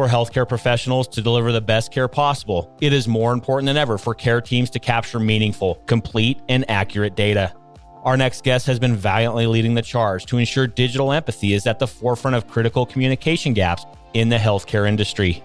for healthcare professionals to deliver the best care possible, it is more important than ever for care teams to capture meaningful, complete, and accurate data. Our next guest has been valiantly leading the charge to ensure digital empathy is at the forefront of critical communication gaps in the healthcare industry.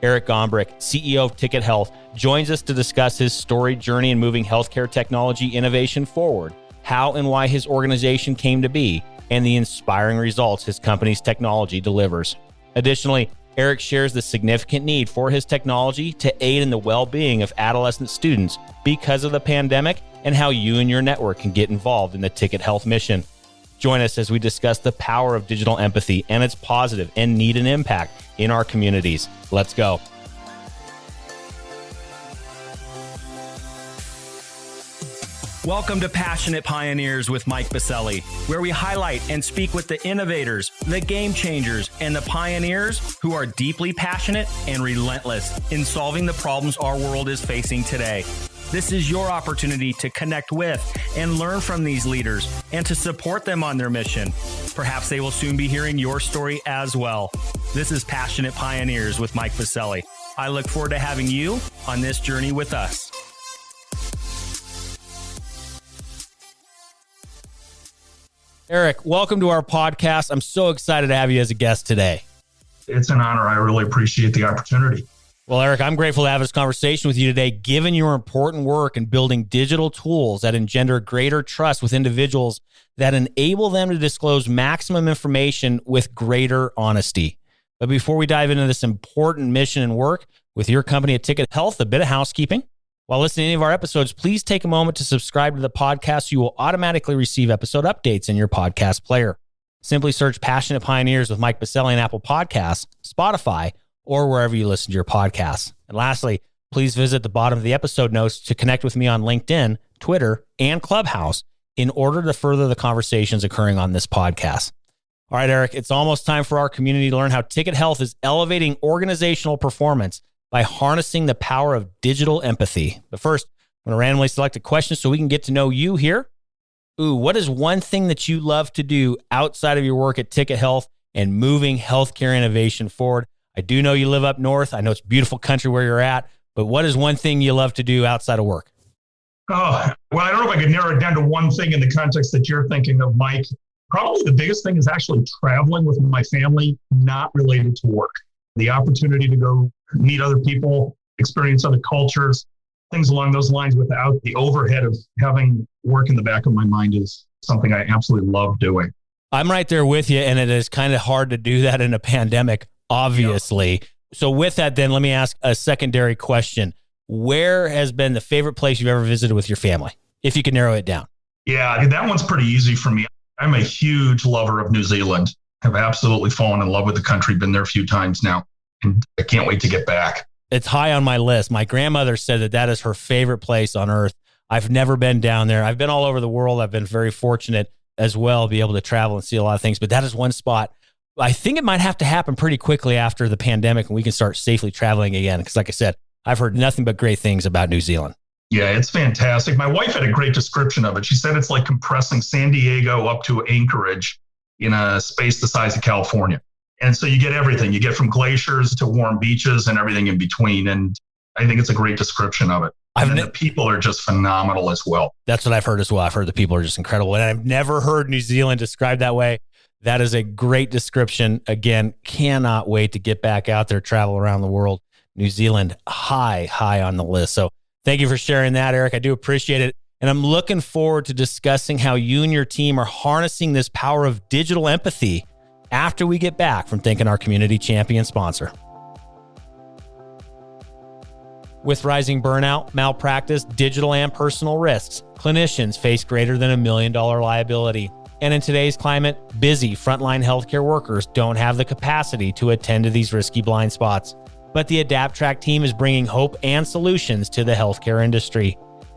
Eric Gombrich, CEO of Ticket Health, joins us to discuss his storied journey in moving healthcare technology innovation forward, how and why his organization came to be, and the inspiring results his company's technology delivers. Additionally, Eric shares the significant need for his technology to aid in the well-being of adolescent students because of the pandemic and how you and your network can get involved in the Ticket Health mission. Join us as we discuss the power of digital empathy and its positive and needed impact in our communities. Let's go. Welcome to Passionate Pioneers with Mike Biselli, where we highlight and speak with the innovators, the game changers, and the pioneers who are deeply passionate and relentless in solving the problems our world is facing today. This is your opportunity to connect with and learn from these leaders and to support them on their mission. Perhaps they will soon be hearing your story as well. This is Passionate Pioneers with Mike Biselli. I look forward to having you on this journey with us. Eric, welcome to our podcast. I'm so excited to have you as a guest today. It's an honor. I really appreciate the opportunity. Well, Eric, I'm grateful to have this conversation with you today, given your important work in building digital tools that engender greater trust with individuals that enable them to disclose maximum information with greater honesty. But before we dive into this important mission and work with your company at Ticket Health, a bit of housekeeping. While listening to any of our episodes, please take a moment to subscribe to the podcast so you will automatically receive episode updates in your podcast player. Simply search Passionate Pioneers with Mike Biselli in Apple Podcasts, Spotify, or wherever you listen to your podcasts. And lastly, please visit the bottom of the episode notes to connect with me on LinkedIn, Twitter, and Clubhouse in order to further the conversations occurring on this podcast. All right, Eric, it's almost time for our community to learn how Ticket Health is elevating organizational performance by harnessing the power of digital empathy. But first, I'm going to randomly select a question so we can get to know you here. What is one thing that you love to do outside of your work at Ticket Health and moving healthcare innovation forward? I do know you live up north. I know it's a beautiful country where you're at, but what is one thing you love to do outside of work? Oh, well, I don't know if I could narrow it down to one thing in the context that you're thinking of, Mike. Probably the biggest thing is actually traveling with my family, not related to work. The opportunity to go meet other people, experience other cultures, things along those lines without the overhead of having work in the back of my mind is something I absolutely love doing. I'm right there with you, and it is kind of hard to do that in a pandemic, obviously. Yep. So with that, then, let me ask a secondary question. Where has been the favorite place you've ever visited with your family, if you can narrow it down? Yeah, that one's pretty easy for me. I'm a huge lover of New Zealand. I've absolutely fallen in love with the country, been there a few times now, and I can't wait to get back. It's high on my list. My grandmother said that that is her favorite place on earth. I've never been down there. I've been all over the world. I've been very fortunate as well to be able to travel and see a lot of things, but that is one spot. I think it might have to happen pretty quickly after the pandemic and we can start safely traveling again. Because like I said, I've heard nothing but great things about New Zealand. Yeah, it's fantastic. My wife had a great description of it. She said it's like compressing San Diego up to Anchorage in a space the size of California. And so you get everything. You get from glaciers to warm beaches and everything in between. And I think it's a great description of it. And the people are just phenomenal as well. That's what I've heard as well. I've heard the people are just incredible. And I've never heard New Zealand described that way. That is a great description. Again, cannot wait to get back out there, travel around the world. New Zealand, high on the list. So thank you for sharing that, Eric. I do appreciate it. And I'm looking forward to discussing how you and your team are harnessing this power of digital empathy after we get back from thanking our community champion sponsor. With rising burnout, malpractice, digital and personal risks, clinicians face greater than $1 million liability. And in today's climate, busy frontline healthcare workers don't have the capacity to attend to these risky blind spots. But the AdaptTrack team is bringing hope and solutions to the healthcare industry.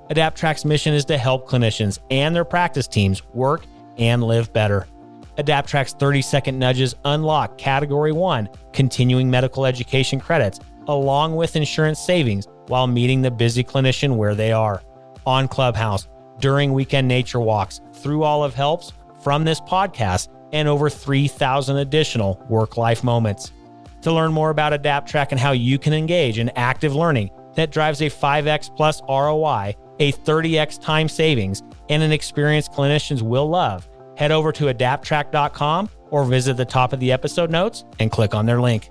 AdaptTrack's mission is to help clinicians and their practice teams work and live better. AdaptTrack's 30-second nudges unlock Category 1 continuing medical education credits, along with insurance savings while meeting the busy clinician where they are. On Clubhouse, during weekend nature walks, through Olive Helps, from this podcast, and over 3,000 additional work-life moments. To learn more about AdaptTrack and how you can engage in active learning that drives a 5x plus ROI, a 30x time savings, and an experienced clinicians will love, head over to adapttrack.com or visit the top of the episode notes and click on their link.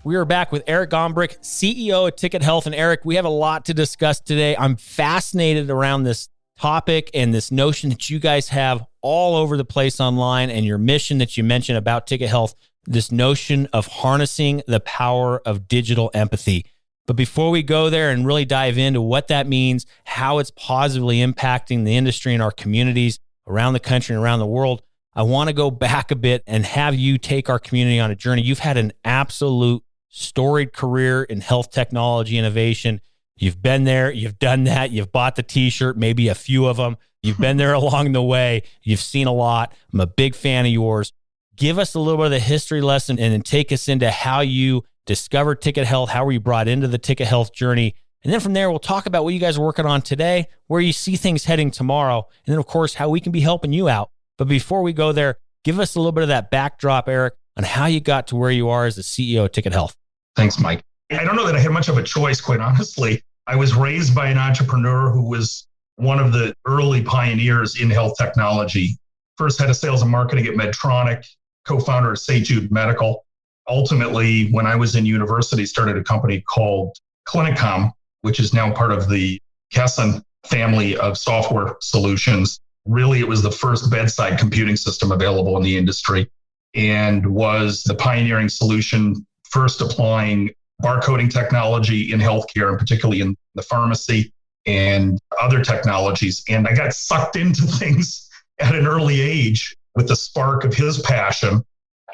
We are back with Eric Gombrich, CEO of Ticket Health. And Eric, we have a lot to discuss today. I'm fascinated around this topic and this notion that you guys have all over the place online and your mission that you mentioned about Ticket Health, this notion of harnessing the power of digital empathy. But before we go there and really dive into what that means, how it's positively impacting the industry and our communities around the country and around the world, I want to go back a bit and have you take our community on a journey. You've had an absolute storied career in health technology innovation. You've been there, you've done that, you've bought the t-shirt, maybe a few of them. You've been there along the way. You've seen a lot. I'm a big fan of yours. Give us a little bit of the history lesson and then take us into how you discovered Ticket Health, how were you brought into the Ticket Health journey? And then from there, we'll talk about what you guys are working on today, where you see things heading tomorrow, and then, of course, how we can be helping you out. But before we go there, give us a little bit of that backdrop, Eric, on how you got to where you are as the CEO of Ticket Health. Thanks, Mike. I don't know that I had much of a choice, quite honestly. I was raised by an entrepreneur who was one of the early pioneers in health technology. First head of sales and marketing at Medtronic, co-founder of St. Jude Medical. Ultimately, when I was in university, started a company called Clinicom, which is now part of the Kesson family of software solutions. Really, it was the first bedside computing system available in the industry and was the pioneering solution, first applying barcoding technology in healthcare, and particularly in the pharmacy and other technologies. And I got sucked into things at an early age with the spark of his passion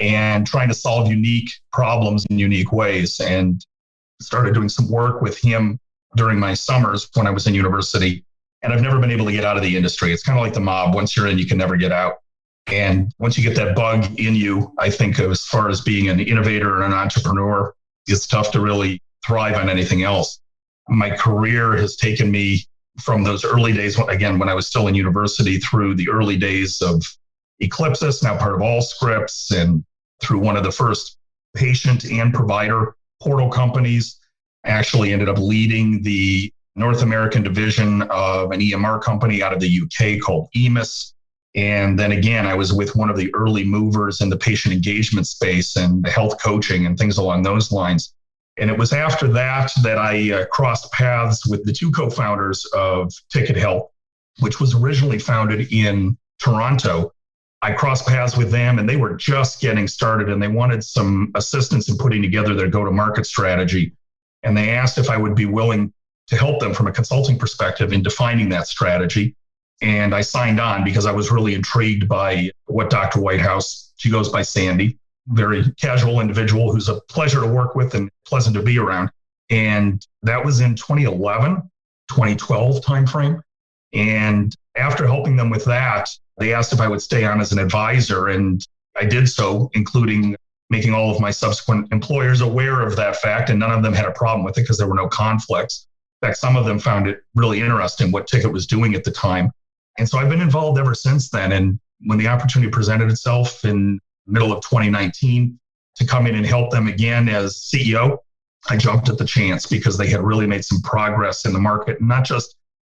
and trying to solve unique problems in unique ways, and started doing some work with him during my summers when I was in university. And I've never been able to get out of the industry. It's kind of like the mob. Once you're in, you can never get out. And once you get that bug in you, I think as far as being an innovator and an entrepreneur, it's tough to really thrive on anything else. My career has taken me from those early days, again, when I was still in university, through the early days of Eclipsys, now part of Allscripts, and through one of the first patient and provider portal companies. I actually ended up leading the North American division of an EMR company out of the UK called EMIS. And then again, I was with one of the early movers in the patient engagement space and health coaching and things along those lines. And it was after that that I crossed paths with the two co-founders of Ticket Health, which was originally founded in Toronto. I crossed paths with them and they were just getting started and they wanted some assistance in putting together their go-to-market strategy. And they asked if I would be willing to help them from a consulting perspective in defining that strategy. And I signed on because I was really intrigued by what Dr. Whitehouse, she goes by Sandy, very casual individual who's a pleasure to work with and pleasant to be around. And that was in 2011, 2012 timeframe. And after helping them with that, they asked if I would stay on as an advisor. And I did so, including making all of my subsequent employers aware of that fact. And none of them had a problem with it because there were no conflicts. In fact, some of them found it really interesting what Ticket was doing at the time. And so I've been involved ever since then. And when the opportunity presented itself in the middle of 2019 to come in and help them again as CEO, I jumped at the chance because they had really made some progress in the market, not just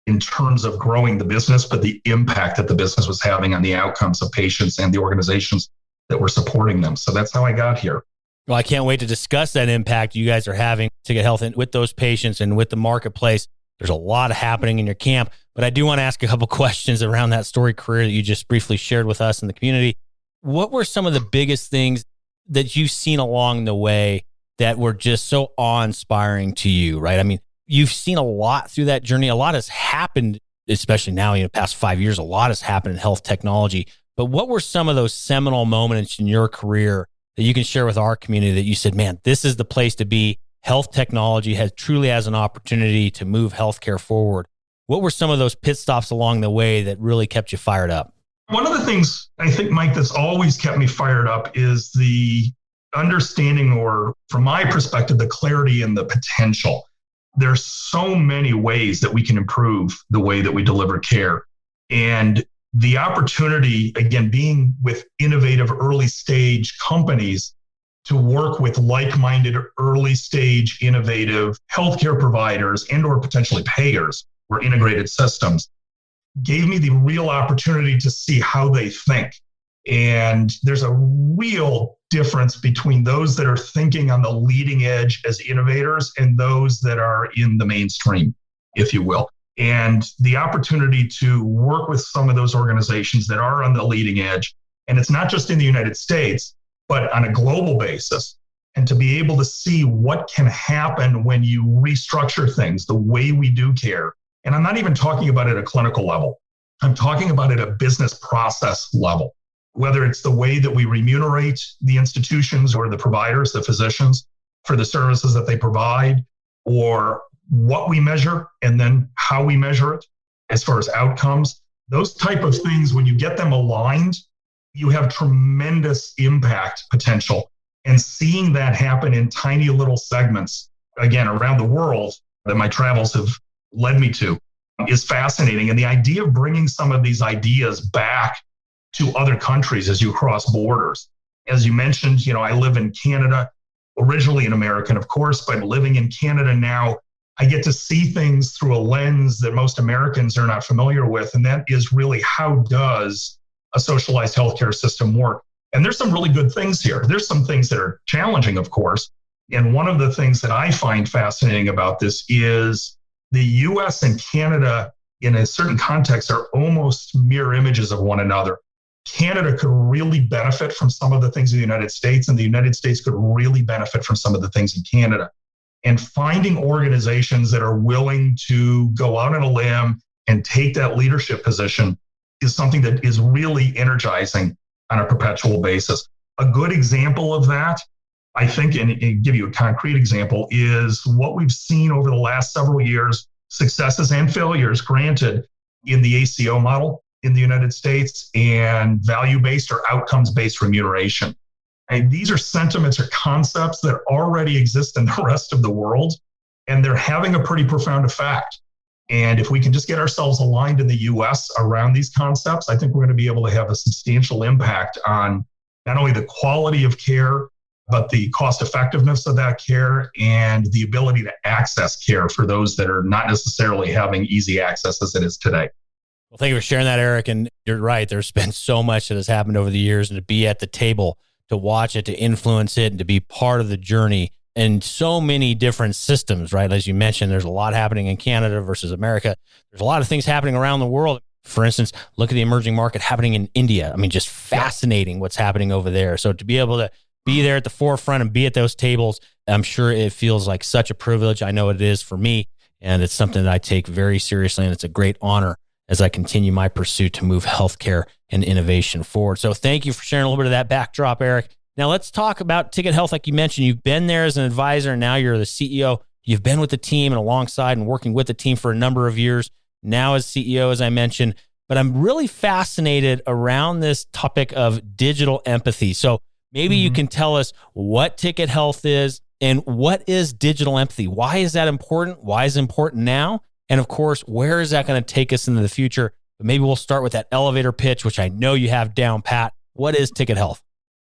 in terms of growing the business, but the impact that the business was having on the outcomes of patients and the organizations that were supporting them. So that's how I got here. Well, I can't wait to discuss that impact you guys are having to get health with those patients and with the marketplace. There's a lot happening in your camp, but I do want to ask a couple questions around that story career that you just briefly shared with us in the community. What were some of the biggest things that you've seen along the way that were just so awe-inspiring to you, right? I mean, you've seen a lot through that journey. A lot has happened, especially now in the past 5 years, a lot has happened in health technology. But what were some of those seminal moments in your career that you can share with our community that you said, man, this is the place to be? Health technology truly has an opportunity to move healthcare forward. What were some of those pit stops along the way that really kept you fired up? One of the things I think, Mike, that's always kept me fired up is the understanding, or from my perspective, the clarity and the potential. There's so many ways that we can improve the way that we deliver care. And the opportunity, again, being with innovative early stage companies to work with like-minded early stage innovative healthcare providers and or potentially payers or integrated systems gave me the real opportunity to see how they think. And there's a real difference between those that are thinking on the leading edge as innovators and those that are in the mainstream, if you will. And the opportunity to work with some of those organizations that are on the leading edge, and it's not just in the United States, but on a global basis, and to be able to see what can happen when you restructure things, the way we do care. And I'm not even talking about it at a clinical level. I'm talking about it at a business process level, whether it's the way that we remunerate the institutions or the providers, the physicians, for the services that they provide, or what we measure and then how we measure it as far as outcomes. Those type of things, when you get them aligned, you have tremendous impact potential. And seeing that happen in tiny little segments, again, around the world that my travels have led me to, is fascinating. And the idea of bringing some of these ideas back to other countries as you cross borders. As you mentioned, I live in Canada, originally an American, of course, but living in Canada now, I get to see things through a lens that most Americans are not familiar with. And that is really, how does a socialized healthcare system work? And there's some really good things here. There's some things that are challenging, of course. And one of the things that I find fascinating about this is the US and Canada, in a certain context, are almost mirror images of one another. Canada could really benefit from some of the things in the United States, and the United States could really benefit from some of the things in Canada. And finding organizations that are willing to go out on a limb and take that leadership position is something that is really energizing on a perpetual basis. A good example of that, I think, and give you a concrete example, is what we've seen over the last several years, successes and failures, granted, in the ACO model in the United States and value-based or outcomes-based remuneration. And these are sentiments or concepts that already exist in the rest of the world, and they're having a pretty profound effect. And if we can just get ourselves aligned in the US around these concepts, I think we're going to be able to have a substantial impact on not only the quality of care, but the cost effectiveness of that care and the ability to access care for those that are not necessarily having easy access as it is today. Well, thank you for sharing that, Eric. And you're right. There's been so much that has happened over the years, and to be at the table, to watch it, to influence it, and to be part of the journey and so many different systems, right? As you mentioned, there's a lot happening in Canada versus America. There's a lot of things happening around the world. For instance, look at the emerging market happening in India. I mean, just fascinating what's happening over there. So to be able to be there at the forefront and be at those tables, I'm sure it feels like such a privilege. I know it is for me, and it's something that I take very seriously, and it's a great honor as I continue my pursuit to move healthcare and innovation forward. So thank you for sharing a little bit of that backdrop, Eric. Now let's talk about Ticket Health. Like you mentioned, you've been there as an advisor, and now you're the CEO. You've been with the team and alongside and working with the team for a number of years, now as CEO, as I mentioned. But I'm really fascinated around this topic of digital empathy. So maybe you can tell us what Ticket Health is and what is digital empathy. Why is that important? Why is it important now? And of course, where is that going to take us into the future? But maybe we'll start with that elevator pitch, which I know you have down pat. What is Ticket Health?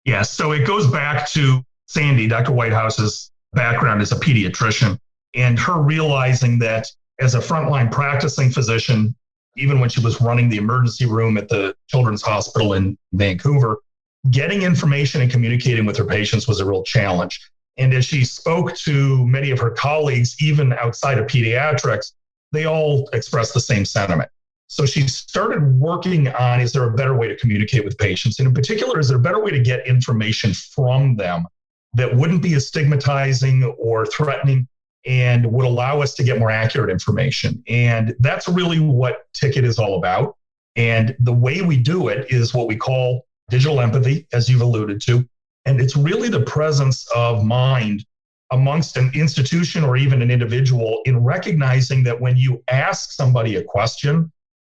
Yeah, so it goes back to Sandy, Dr. Whitehouse's background as a pediatrician, and her realizing that as a frontline practicing physician, even when she was running the emergency room at the Children's Hospital in Vancouver, getting information and communicating with her patients was a real challenge. And as she spoke to many of her colleagues, even outside of pediatrics, they all expressed the same sentiment. So she started working on, is there a better way to communicate with patients? And in particular, is there a better way to get information from them that wouldn't be as stigmatizing or threatening and would allow us to get more accurate information? And that's really what Ticket is all about. And the way we do it is what we call digital empathy, as you've alluded to. And it's really the presence of mind amongst an institution or even an individual in recognizing that when you ask somebody a question,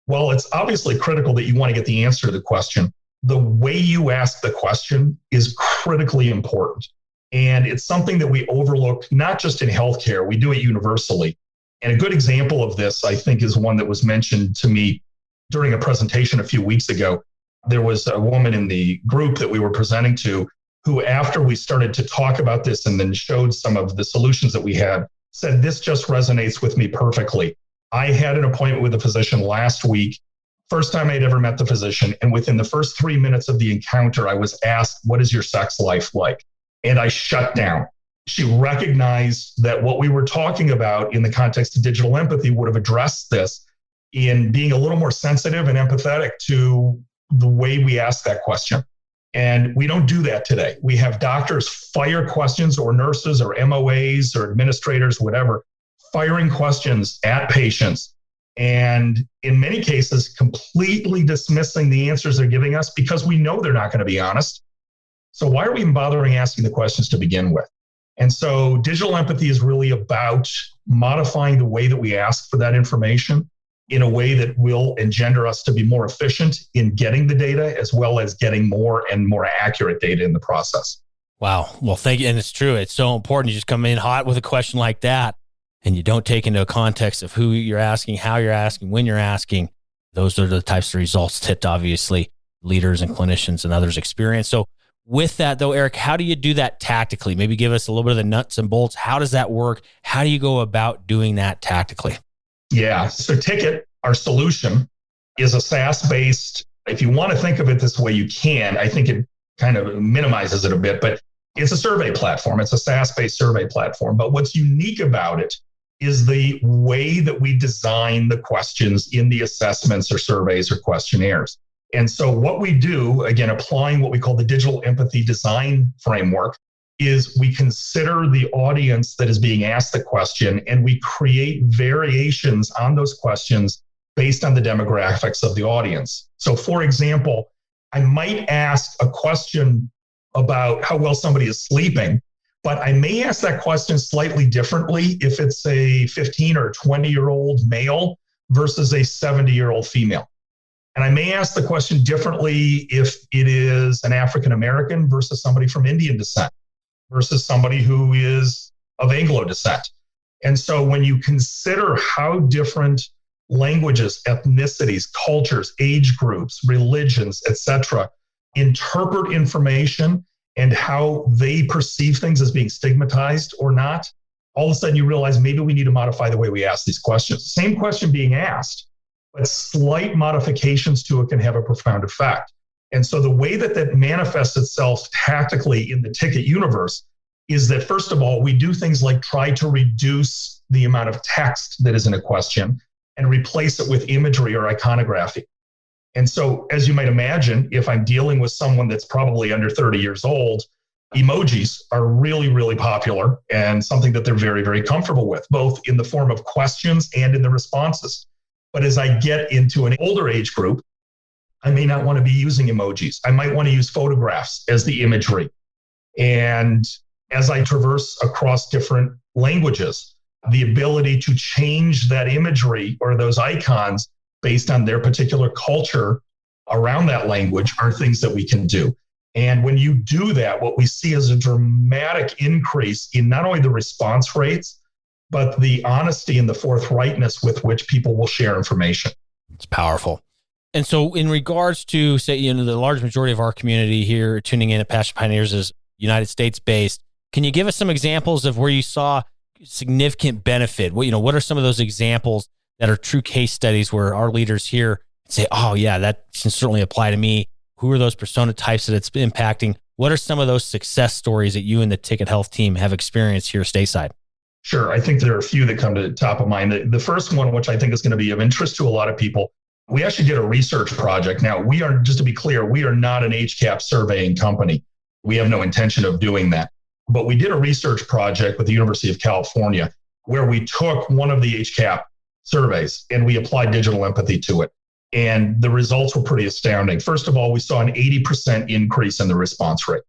well, it's obviously critical that you want to get the answer to the question. The way you ask the question is critically important. And it's something that we overlook, not just in healthcare, we do it universally. And a good example of this, I think, is one that was mentioned to me during a presentation a few weeks ago, there was a woman in the group that we were presenting to who, after we started to talk about this and then showed some of the solutions that we had, said, this just resonates with me perfectly. I had an appointment with a physician last week, first time I'd ever met the physician. And within the first 3 minutes of the encounter, I was asked, what is your sex life like? And I shut down. She recognized that what we were talking about in the context of digital empathy would have addressed this in being a little more sensitive and empathetic to the way we ask that question. And we don't do that today. We have doctors fire questions, or nurses or MOAs or administrators, whatever, firing questions at patients. And in many cases, completely dismissing the answers they're giving us because we know they're not going to be honest. So why are we even bothering asking the questions to begin with? And so digital empathy is really about modifying the way that we ask for that information in a way that will engender us to be more efficient in getting the data, as well as getting more and more accurate data in the process. Wow. Well, thank you. And it's true. It's so important. You just come in hot with a question like that, and you don't take into context of who you're asking, how you're asking, when you're asking. Those are the types of results that obviously leaders and clinicians and others experience. So with that though, Eric, how do you do that tactically? Maybe give us a little bit of the nuts and bolts. How does that work? How do you go about doing that tactically? Yeah. So Ticket, our solution, is a SaaS-based, if you want to think of it this way, you can. I think it kind of minimizes it a bit, but it's a survey platform. It's a SaaS-based survey platform. But what's unique about it is the way that we design the questions in the assessments or surveys or questionnaires. And so what we do, again, applying what we call the digital empathy design framework, is we consider the audience that is being asked the question, and we create variations on those questions based on the demographics of the audience. So for example, I might ask a question about how well somebody is sleeping, but I may ask that question slightly differently if it's a 15 or 20-year-old male versus a 70-year-old female. And I may ask the question differently if it is an African-American versus somebody from Indian descent versus somebody who is of Anglo descent. And so when you consider how different languages, ethnicities, cultures, age groups, religions, etc., interpret information and how they perceive things as being stigmatized or not, all of a sudden you realize maybe we need to modify the way we ask these questions. Same question being asked, but slight modifications to it can have a profound effect. And so the way that that manifests itself tactically in the Ticket universe is that, first of all, we do things like try to reduce the amount of text that is in a question and replace it with imagery or iconography. And so, as you might imagine, if I'm dealing with someone that's probably under 30 years old, emojis are really, really popular and something that they're very, very comfortable with, both in the form of questions and in the responses. But as I get into an older age group, I may not want to be using emojis. I might want to use photographs as the imagery. And as I traverse across different languages, the ability to change that imagery or those icons based on their particular culture around that language are things that we can do. And when you do that, what we see is a dramatic increase in not only the response rates, but the honesty and the forthrightness with which people will share information. It's powerful. And so in regards to, say, the large majority of our community here tuning in at Passion Pioneers is United States based, can you give us some examples of where you saw significant benefit? What are some of those examples that are true case studies where our leaders here say, oh yeah, that can certainly apply to me? Who are those persona types that it's impacting? What are some of those success stories that you and the Ticket Health team have experienced here stateside? Sure. I think there are a few that come to the top of mind. The first one, which I think is going to be of interest to a lot of people, we actually did a research project. Now, just to be clear, we are not an HCAP surveying company. We have no intention of doing that. But we did a research project with the University of California where we took one of the HCAP surveys and we applied digital empathy to it. And the results were pretty astounding. First of all, we saw an 80% increase in the response rate.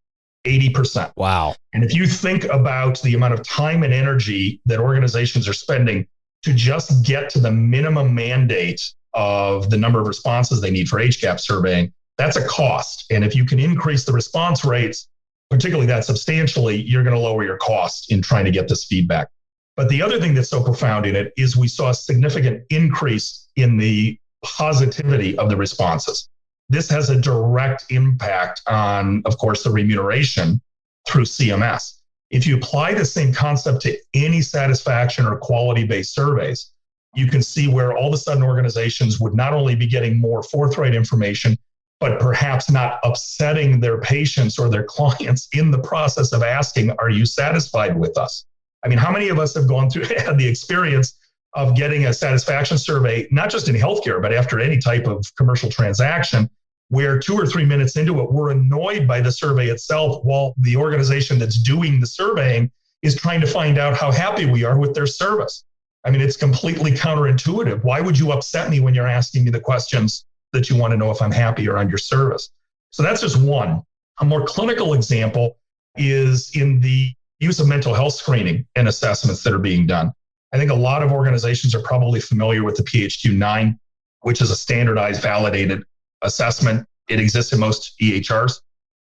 80%. Wow. And if you think about the amount of time and energy that organizations are spending to just get to the minimum mandate of the number of responses they need for HCAP surveying, that's a cost. And if you can increase the response rates, particularly that substantially, you're going to lower your cost in trying to get this feedback. But the other thing that's so profound in it is we saw a significant increase in the positivity of the responses. This has a direct impact on, of course, the remuneration through CMS. If you apply the same concept to any satisfaction or quality-based surveys, you can see where all of a sudden organizations would not only be getting more forthright information, but perhaps not upsetting their patients or their clients in the process of asking, are you satisfied with us? I mean, how many of us have gone through, had the experience of getting a satisfaction survey, not just in healthcare, but after any type of commercial transaction, where 2 or 3 minutes into it, we're annoyed by the survey itself while the organization that's doing the surveying is trying to find out how happy we are with their service. I mean, it's completely counterintuitive. Why would you upset me when you're asking me the questions that you want to know if I'm happy or on your service? So that's just one. A more clinical example is in the use of mental health screening and assessments that are being done. I think a lot of organizations are probably familiar with the PHQ-9, which is a standardized, validated assessment. It exists in most EHRs,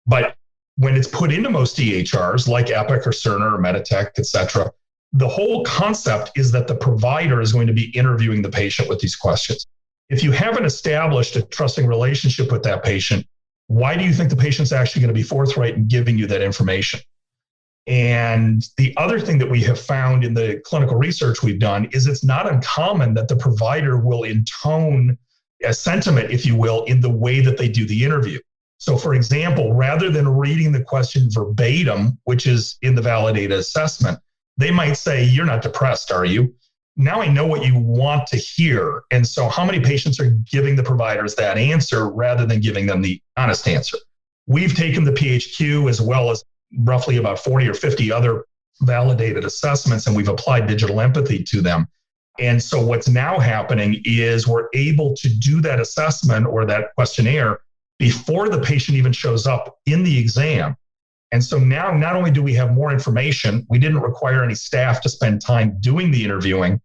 but when it's put into most EHRs like Epic or Cerner or Meditech, et cetera, the whole concept is that the provider is going to be interviewing the patient with these questions. If you haven't established a trusting relationship with that patient, why do you think the patient's actually going to be forthright in giving you that information? And the other thing that we have found in the clinical research we've done is it's not uncommon that the provider will intone a sentiment, if you will, in the way that they do the interview. So for example, rather than reading the question verbatim, which is in the validated assessment, they might say, you're not depressed, are you? Now I know what you want to hear. And so how many patients are giving the providers that answer rather than giving them the honest answer? We've taken the PHQ as well as roughly about 40 or 50 other validated assessments, and we've applied digital empathy to them. And so what's now happening is we're able to do that assessment or that questionnaire before the patient even shows up in the exam. And so now not only do we have more information, we didn't require any staff to spend time doing the interviewing.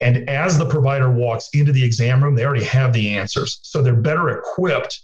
And as the provider walks into the exam room, they already have the answers. So they're better equipped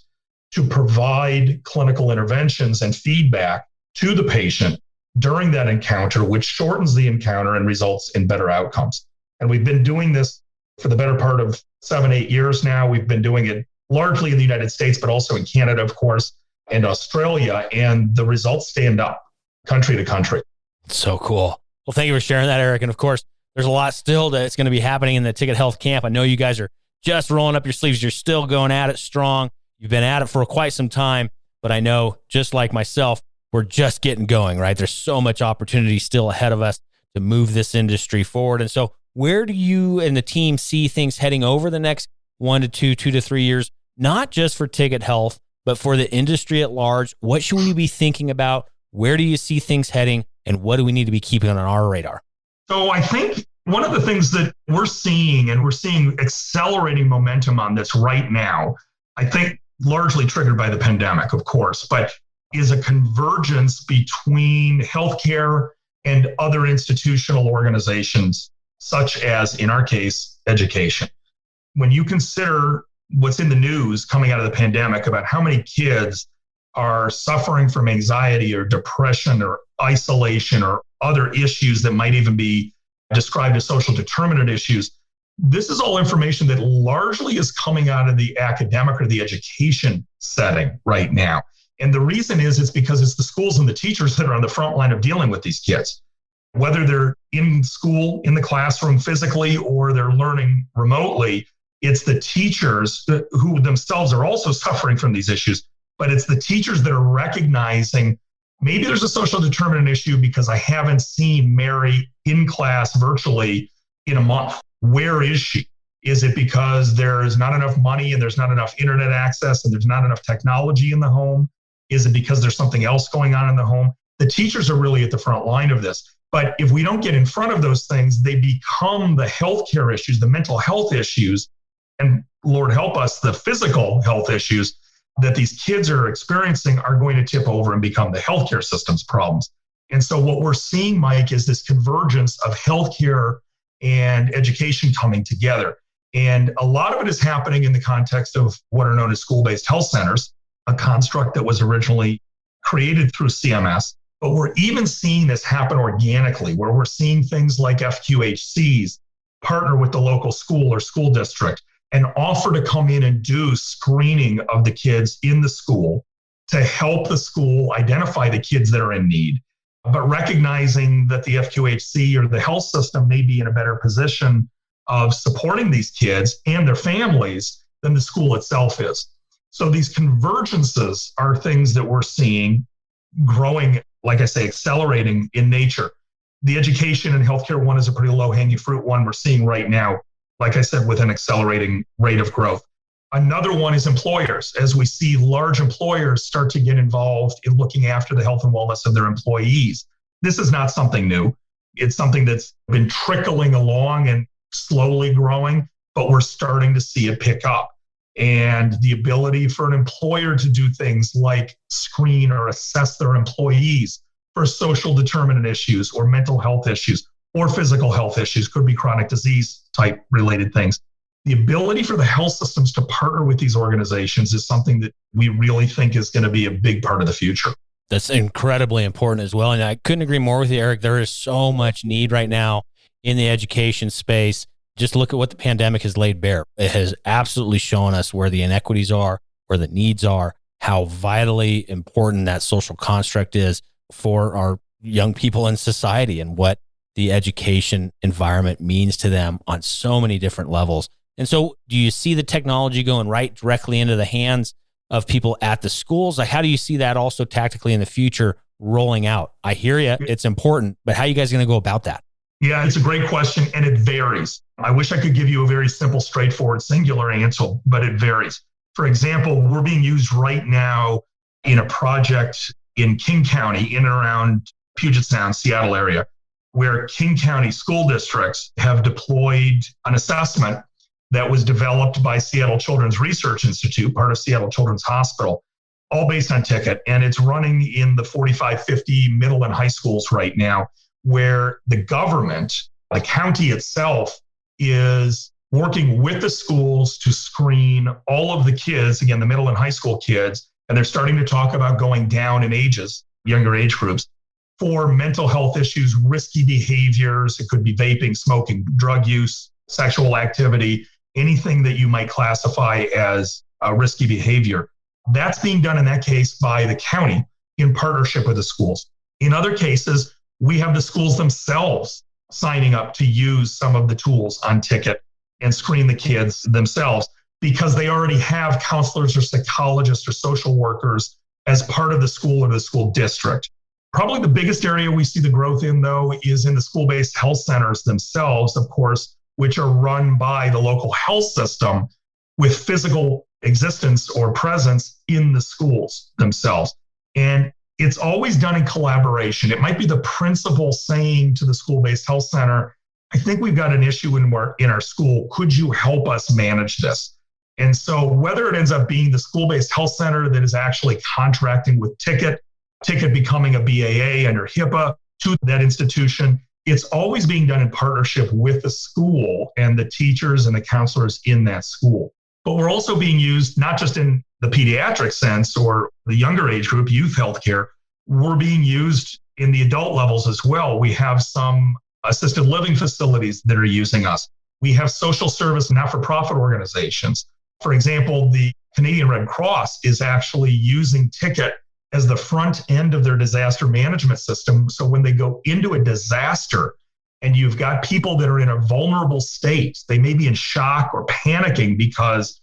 to provide clinical interventions and feedback to the patient during that encounter, which shortens the encounter and results in better outcomes. And we've been doing this for the better part of 7-8 years now. We've been doing it largely in the United States, but also in Canada, of course, and Australia, and the results stand up country to country. So cool. Well, thank you for sharing that, Eric. And of course, there's a lot still that's going to be happening in the Ticket Health camp. I know you guys are just rolling up your sleeves. You're still going at it strong. You've been at it for quite some time, but I know, just like myself, we're just getting going, right? There's so much opportunity still ahead of us to move this industry forward. And so where do you and the team see things heading over the next 1 to 2, 2 to 3 years, not just for Ticket Health, but for the industry at large? What should we be thinking about? Where do you see things heading? And what do we need to be keeping on our radar? So I think one of the things that we're seeing, and we're seeing accelerating momentum on this right now, I think largely triggered by the pandemic, of course, but is a convergence between healthcare and other institutional organizations, such as, in our case, education. When you consider what's in the news coming out of the pandemic about how many kids are suffering from anxiety or depression or isolation or other issues that might even be described as social determinant issues, this is all information that largely is coming out of the academic or the education setting right now. And the reason is it's because it's the schools and the teachers that are on the front line of dealing with these kids. Whether they're in school, in the classroom physically, or they're learning remotely, it's the teachers who themselves are also suffering from these issues, but it's the teachers that are recognizing maybe there's a social determinant issue because I haven't seen Mary in class virtually in a month. Where is she? Is it because there's not enough money and there's not enough internet access and there's not enough technology in the home? Is it because there's something else going on in the home? The teachers are really at the front line of this. But if we don't get in front of those things, they become the healthcare issues, the mental health issues, and Lord help us, the physical health issues that these kids are experiencing are going to tip over and become the healthcare system's problems. And so what we're seeing, Mike, is this convergence of healthcare and education coming together. And a lot of it is happening in the context of what are known as school-based health centers, a construct that was originally created through CMS. But we're even seeing this happen organically, where we're seeing things like FQHCs partner with the local school or school district and offer to come in and do screening of the kids in the school to help the school identify the kids that are in need, but recognizing that the FQHC or the health system may be in a better position of supporting these kids and their families than the school itself is. So these convergences are things that we're seeing growing, like I say, accelerating in nature. The education and healthcare one is a pretty low-hanging fruit one we're seeing right now, like I said, with an accelerating rate of growth. Another one is employers. As we see large employers start to get involved in looking after the health and wellness of their employees. This is not something new. It's something that's been trickling along and slowly growing, but we're starting to see it pick up. And the ability for an employer to do things like screen or assess their employees for social determinant issues or mental health issues or physical health issues, could be chronic disease type related things. The ability for the health systems to partner with these organizations is something that we really think is going to be a big part of the future. That's incredibly important as well. And I couldn't agree more with you, Eric. There is so much need right now in the education space. Just look at what the pandemic has laid bare. It has absolutely shown us where the inequities are, where the needs are, how vitally important that social construct is for our young people in society and what the education environment means to them on so many different levels. And so do you see the technology going right directly into the hands of people at the schools? Like, how do you see that also tactically in the future rolling out? I hear you, it's important, but how are you guys going to go about that? Yeah, it's a great question, and it varies. I wish I could give you a very simple, straightforward, singular answer, but it varies. For example, we're being used right now in a project in King County, in and around Puget Sound, Seattle area, where King County school districts have deployed an assessment that was developed by Seattle Children's Research Institute, part of Seattle Children's Hospital, all based on ticket. And it's running in the 45, 50 middle and high schools right now, where the government, the county itself, is working with the schools to screen all of the kids, again, the middle and high school kids, and they're starting to talk about going down in ages, younger age groups, for mental health issues, risky behaviors. It could be vaping, smoking, drug use, sexual activity, anything that you might classify as a risky behavior. That's being done in that case by the county in partnership with the schools. In other cases, we have the schools themselves signing up to use some of the tools on ticket and screen the kids themselves because they already have counselors or psychologists or social workers as part of the school or the school district. Probably the biggest area we see the growth in, though, is in the school-based health centers themselves, of course, which are run by the local health system with physical existence or presence in the schools themselves. And it's always done in collaboration. It might be the principal saying to the school-based health center, I think we've got an issue in our school. Could you help us manage this? And so whether it ends up being the school-based health center that is actually contracting with Ticket becoming a BAA under HIPAA to that institution, it's always being done in partnership with the school and the teachers and the counselors in that school. But we're also being used not just in the pediatric sense or the younger age group, youth healthcare. We're being used in the adult levels as well. We have some assisted living facilities that are using us. We have social service not-for-profit organizations. For example, the Canadian Red Cross is actually using Ticket as the front end of their disaster management system. So when they go into a disaster and you've got people that are in a vulnerable state, they may be in shock or panicking because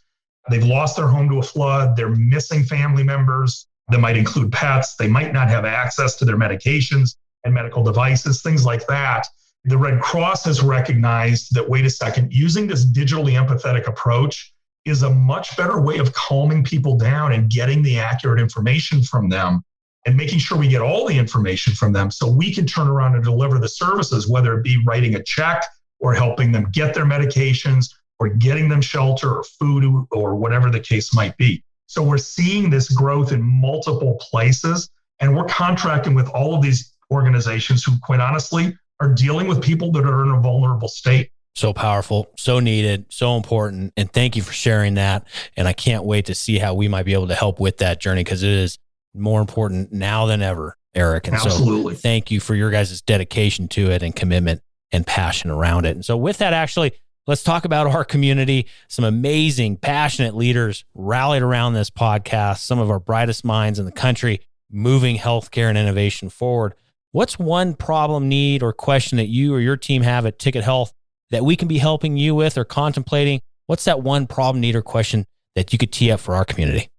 they've lost their home to a flood, they're missing family members, that might include pets, they might not have access to their medications and medical devices, things like that. The Red Cross has recognized that, wait a second, using this digitally empathetic approach is a much better way of calming people down and getting the accurate information from them and making sure we get all the information from them so we can turn around and deliver the services, whether it be writing a check or helping them get their medications or getting them shelter or food or whatever the case might be. So we're seeing this growth in multiple places, and we're contracting with all of these organizations who, quite honestly, are dealing with people that are in a vulnerable state. So powerful, so needed, so important. And thank you for sharing that. And I can't wait to see how we might be able to help with that journey, because it is more important now than ever, Eric. And absolutely. So thank you for your guys' dedication to it and commitment and passion around it. And so with that, actually, let's talk about our community. Some amazing, passionate leaders rallied around this podcast, some of our brightest minds in the country, moving healthcare and innovation forward. What's one problem, need, or question that you or your team have at Ticket Health that we can be helping you with or contemplating? What's that one problem, need, or question that you could tee up for our community?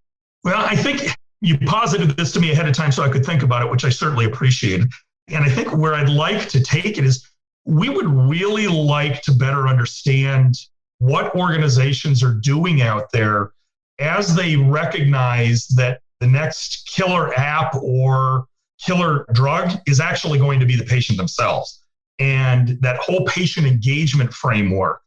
Well, I think you posited this to me ahead of time so I could think about it, which I certainly appreciated. And I think where I'd like to take it is we would really like to better understand what organizations are doing out there as they recognize that the next killer app or killer drug is actually going to be the patient themselves. And that whole patient engagement framework,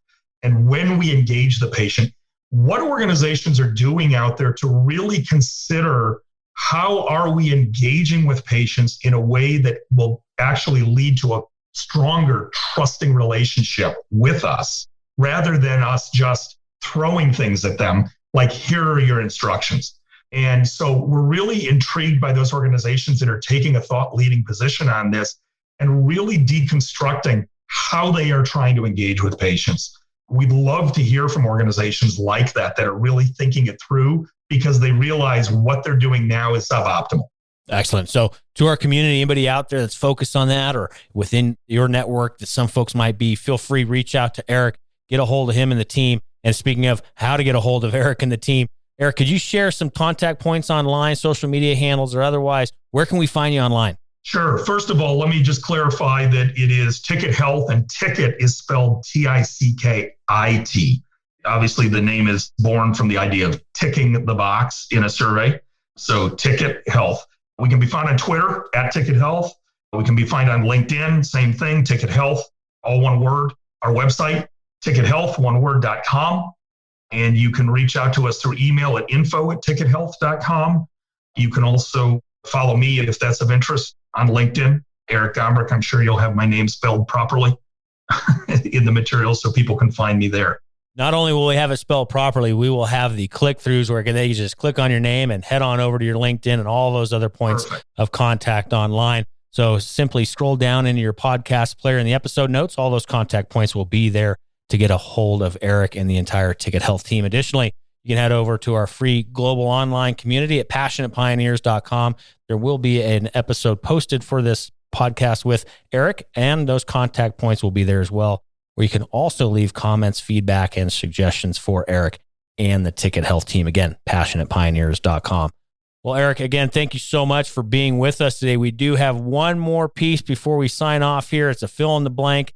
and when we engage the patient, what organizations are doing out there to really consider how are we engaging with patients in a way that will actually lead to a stronger, trusting relationship with us, rather than us just throwing things at them like, here are your instructions. And so we're really intrigued by those organizations that are taking a thought-leading position on this and really deconstructing how they are trying to engage with patients. We'd love to hear from organizations like that are really thinking it through because they realize what they're doing now is suboptimal. Excellent. So to our community, anybody out there that's focused on that or within your network that some folks might be, feel free, reach out to Eric, get a hold of him and the team. And speaking of how to get a hold of Eric and the team, Eric, could you share some contact points online, social media handles or otherwise? Where can we find you online? Sure. First of all, let me just clarify that it is Ticket Health, and Ticket is spelled Tickit. Obviously, the name is born from the idea of ticking the box in a survey. So Ticket Health. We can be found on Twitter at Ticket Health. We can be found on LinkedIn, same thing, Ticket Health, all one word. Our website, tickethealth.com. And you can reach out to us through email at info@tickethealth.com. You can also follow me if that's of interest on LinkedIn, Eric Gombrich. I'm sure you'll have my name spelled properly in the materials so people can find me there. Not only will we have it spelled properly, we will have the click-throughs where they just click on your name and head on over to your LinkedIn and all those other points of contact online. So simply scroll down into your podcast player in the episode notes. All those contact points will be there to get a hold of Eric and the entire Ticket Health team. Additionally, you can head over to our free global online community at passionatepioneers.com. There will be an episode posted for this podcast with Eric, and those contact points will be there as well, where you can also leave comments, feedback, and suggestions for Eric and the Ticket Health team. Again, passionatepioneers.com. Well, Eric, again, thank you so much for being with us today. We do have one more piece before we sign off here. It's a fill in the blank.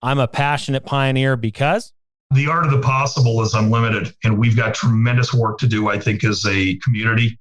I'm a passionate pioneer because the art of the possible is unlimited, and we've got tremendous work to do, I think, as a community,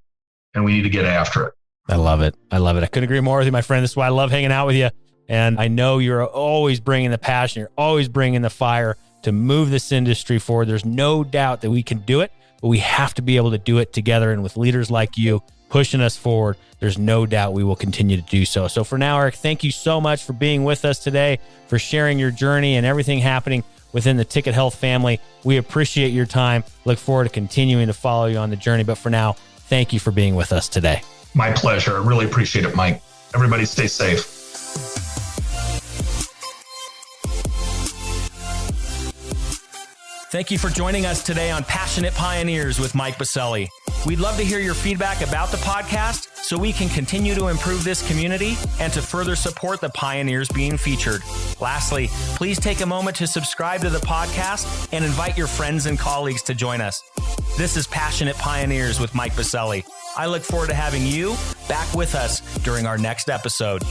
and we need to get after it. I love it. I love it. I couldn't agree more with you, my friend. This is why I love hanging out with you. And I know you're always bringing the passion. You're always bringing the fire to move this industry forward. There's no doubt that we can do it, but we have to be able to do it together. And with leaders like you pushing us forward, there's no doubt we will continue to do so. So for now, Eric, thank you so much for being with us today, for sharing your journey and everything happening within the Ticket Health family. We appreciate your time. Look forward to continuing to follow you on the journey. But for now, thank you for being with us today. My pleasure. I really appreciate it, Mike. Everybody stay safe. Thank you for joining us today on Passionate Pioneers with Mike Biselli. We'd love to hear your feedback about the podcast so we can continue to improve this community and to further support the pioneers being featured. Lastly, please take a moment to subscribe to the podcast and invite your friends and colleagues to join us. This is Passionate Pioneers with Mike Biselli. I look forward to having you back with us during our next episode.